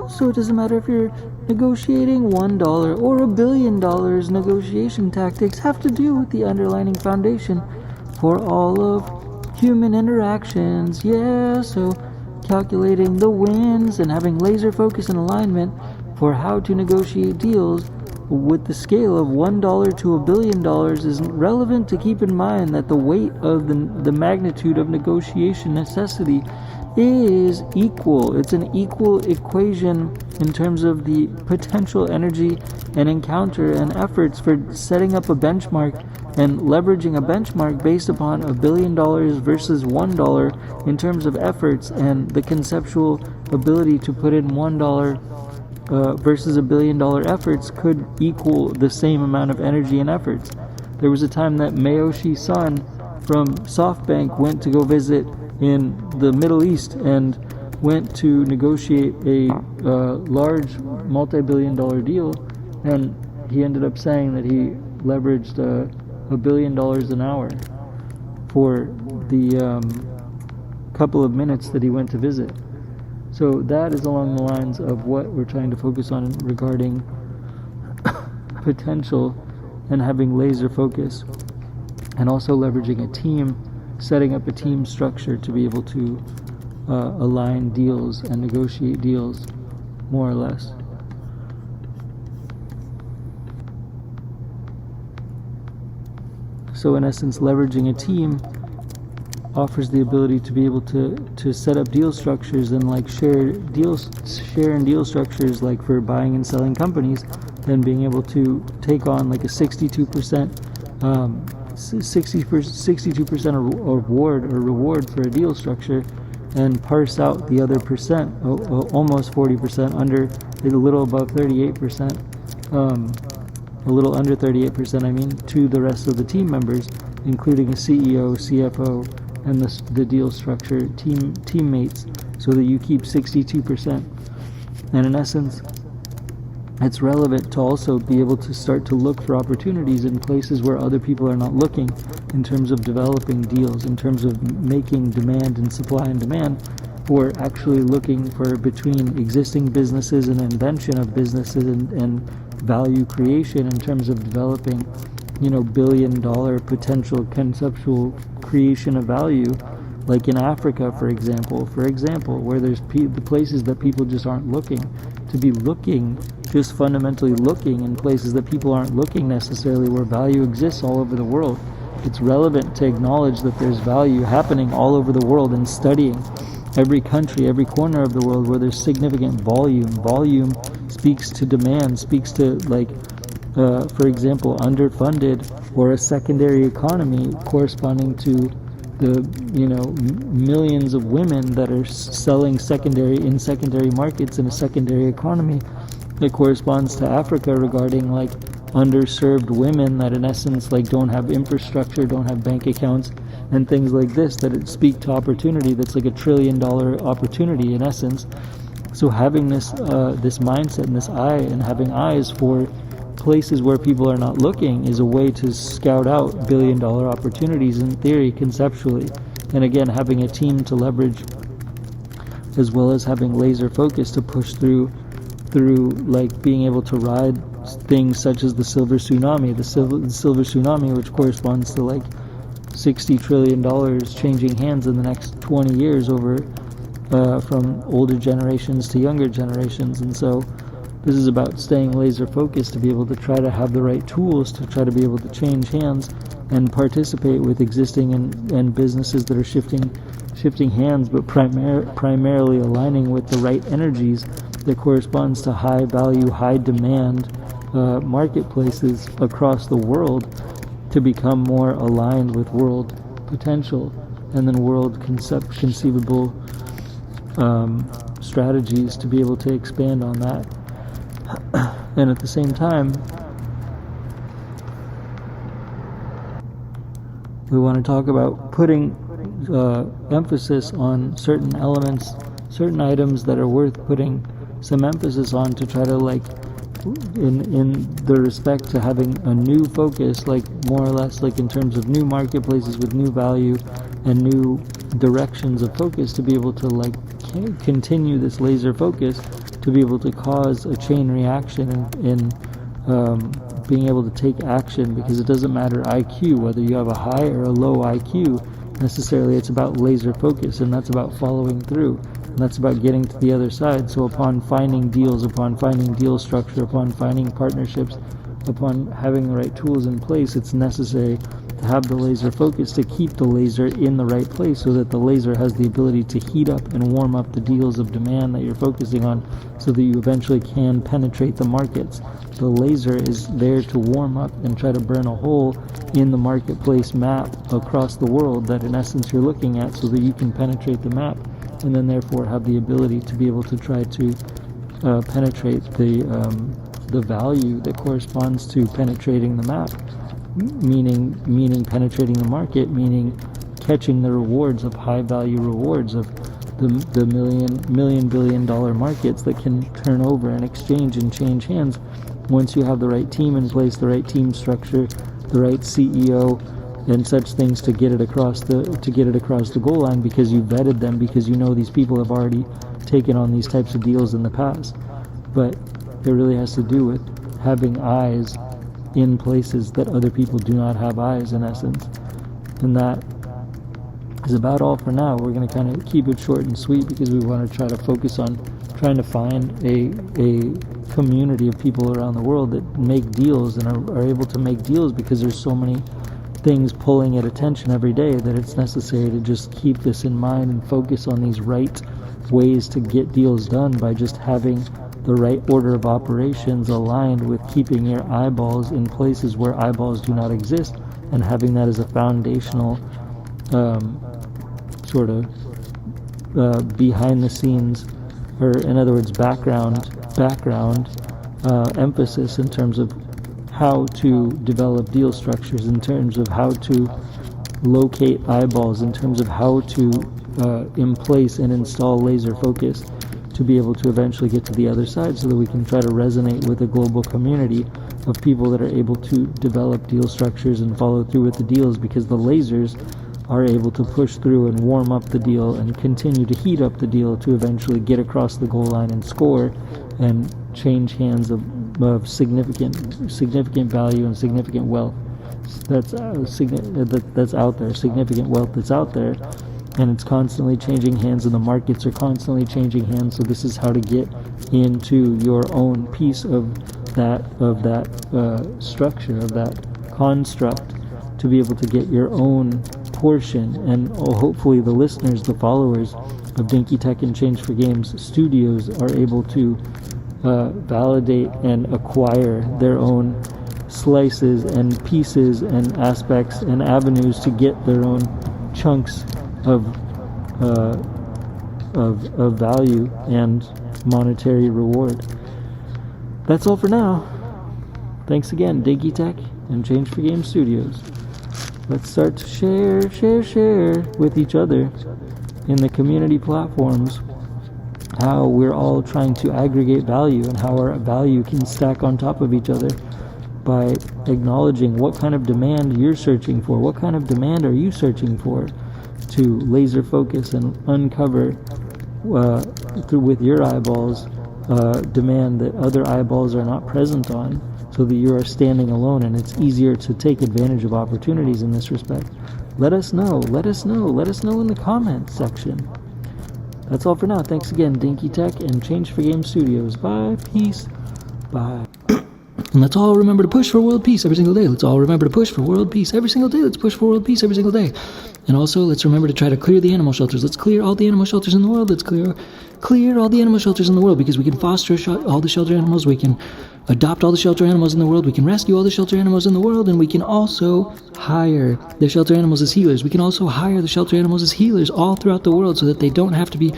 So it doesn't matter if you're negotiating $1 or $1 billion. Negotiation tactics have to do with the underlying foundation for all of human interactions. Yeah, so calculating the wins and having laser focus and alignment for how to negotiate deals with the scale of $1 to $1 billion is relevant to keep in mind that the weight of the magnitude of negotiation necessity is equal. It's an equal equation in terms of the potential energy and encounter and efforts for setting up a benchmark and leveraging a benchmark based upon $1 billion versus $1 in terms of efforts, and the conceptual ability to put in $1 versus $1 billion efforts could equal the same amount of energy and efforts. There was a time that Mayoshi Son from SoftBank went to go visit in the Middle East and went to negotiate a large multi-billion-dollar deal, and he ended up saying that he leveraged $1 billion an hour for the couple of minutes that he went to visit. So that is along the lines of what we're trying to focus on regarding potential and having laser focus, and also leveraging a team, setting up a team structure to be able to align deals and negotiate deals, more or less. So in essence, leveraging a team offers the ability to be able to set up deal structures and like share and deal structures, like for buying and selling companies, then being able to take on like a 62% reward for a deal structure, and parse out the other percent, almost 40%, a little above 38%, a little under 38%, to the rest of the team members, including a CEO, CFO, and the deal structure teammates, so that you keep 62%. And in essence, it's relevant to also be able to start to look for opportunities in places where other people are not looking, in terms of developing deals, in terms of making demand and supply and demand, or actually looking for between existing businesses and invention of businesses and value creation in terms of developing, billion-dollar potential conceptual creation of value, like in Africa, for example, where there's the places that people just aren't looking, to be looking, just fundamentally looking in places that people aren't looking necessarily, where value exists all over the world. It's relevant to acknowledge that there's value happening all over the world, and studying every country, every corner of the world where there's significant volume. Volume speaks to demand, speaks to, for example, underfunded or a secondary economy corresponding to the millions of women that are selling in secondary markets in a secondary economy. It corresponds to Africa regarding underserved women that in essence don't have infrastructure, don't have bank accounts, and things like this, that it speak to opportunity. That's like $1 trillion opportunity in essence. So having this mindset and this eye, and having eyes for places where people are not looking, is a way to scout out $1 billion opportunities in theory, conceptually. And again, having a team to leverage, as well as having laser focus to push through being able to ride things such as the silver tsunami, which corresponds to $60 trillion changing hands in the next 20 years over from older generations to younger generations. And so this is about staying laser focused to be able to try to have the right tools to try to be able to change hands and participate with existing and businesses that are shifting hands, but primarily aligning with the right energies that corresponds to high value, high demand marketplaces across the world, to become more aligned with world potential and then world conceivable strategies to be able to expand on that. And at the same time, we want to talk about putting emphasis on certain elements, certain items that are worth putting some emphasis on, to try to in the respect to having a new focus, more or less in terms of new marketplaces with new value and new directions of focus, to be able to continue this laser focus to be able to cause a chain reaction in being able to take action, because it doesn't matter IQ, whether you have a high or a low IQ necessarily. It's about laser focus, and that's about following through, and that's about getting to the other side. So upon finding deals, upon finding deal structure, upon finding partnerships, upon having the right tools in place, it's necessary to have the laser focus to keep the laser in the right place, so that the laser has the ability to heat up and warm up the deals of demand that you're focusing on, so that you eventually can penetrate the markets. The laser is there to warm up and try to burn a hole in the marketplace map across the world that in essence you're looking at, so that you can penetrate the map, and then therefore have the ability to be able to try to penetrate the value that corresponds to penetrating the map, meaning penetrating the market, meaning catching the rewards of high value rewards of the million billion dollar markets that can turn over and exchange and change hands once you have the right team in place, the right team structure, the right CEO, and such things to get it across the goal line, because you vetted them, because you know these people have already taken on these types of deals in the past. But it really has to do with having eyes in places that other people do not have eyes, in essence. And that is about all for now. We're going to kind of keep it short and sweet, because we want to try to focus on trying to find a community of people around the world that make deals and are able to make deals, because there's so many things pulling at attention every day that it's necessary to just keep this in mind and focus on these right ways to get deals done, by just having the right order of operations aligned with keeping your eyeballs in places where eyeballs do not exist, and having that as a foundational sort of behind the scenes, or in other words background emphasis in terms of how to develop deal structures, in terms of how to locate eyeballs, in terms of how to in place and install laser focus to be able to eventually get to the other side, so that we can try to resonate with a global community of people that are able to develop deal structures and follow through with the deals, because the lasers are able to push through and warm up the deal and continue to heat up the deal to eventually get across the goal line and score and change hands of significant value and significant wealth that's out there, significant wealth that's out there, and it's constantly changing hands, and the markets are constantly changing hands. So this is how to get into your own piece of that structure, of that construct, to be able to get your own portion. And hopefully the listeners, the followers of Dinky Tech and Change for Games Studios are able to validate and acquire their own slices and pieces and aspects and avenues to get their own chunks of value and monetary reward. That's all for now. Thanks again, Dinky Tech and Change for Games Studios. Let's start to share with each other in the community platforms how we're all trying to aggregate value, and how our value can stack on top of each other by acknowledging what kind of demand you're searching for. What kind of demand are you searching for to laser focus and uncover through with your eyeballs demand that other eyeballs are not present on, so that you are standing alone, and it's easier to take advantage of opportunities in this respect. Let us know in the comments section. That's all for now. Thanks again, Dinky Tech and Change for Game Studios. Bye, peace, bye. And let's all remember to push for world peace every single day. Let's all remember to push for world peace every single day. Let's push for world peace every single day. And also, let's remember to try to clear the animal shelters. Let's clear all the animal shelters in the world. Let's clear all the animal shelters in the world, because we can foster all the shelter animals. We can adopt all the shelter animals in the world. We can rescue all the shelter animals in the world. And we can also hire the shelter animals as healers. We can also hire the shelter animals as healers all throughout the world, so that they don't have to be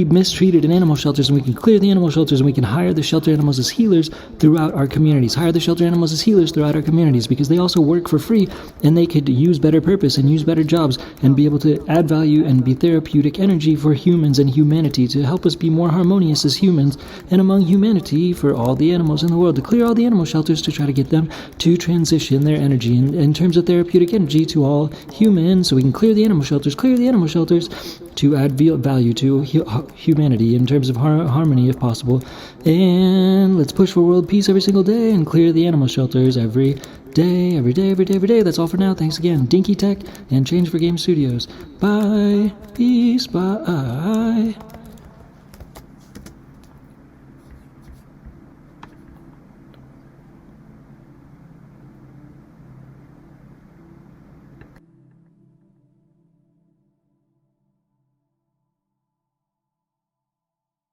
mistreated in animal shelters. And we can clear the animal shelters, and we can hire the shelter animals as healers throughout our communities. Hire the shelter animals as healers throughout our communities, because they also work for free, and they could use better purpose and use better jobs and be able to add value and be therapeutic energy for humans and humanity, to help us be more harmonious as humans and among humanity for all the animals in the world, to clear all the animal shelters, to try to get them to transition their energy in terms of therapeutic energy to all humans, so we can clear the animal shelters, to add value to humanity in terms of harmony if possible. And let's push for world peace every single day and clear the animal shelters every day. That's all for now. Thanks again, Dinky Tech and Change for Game Studios. Bye. Peace. Bye.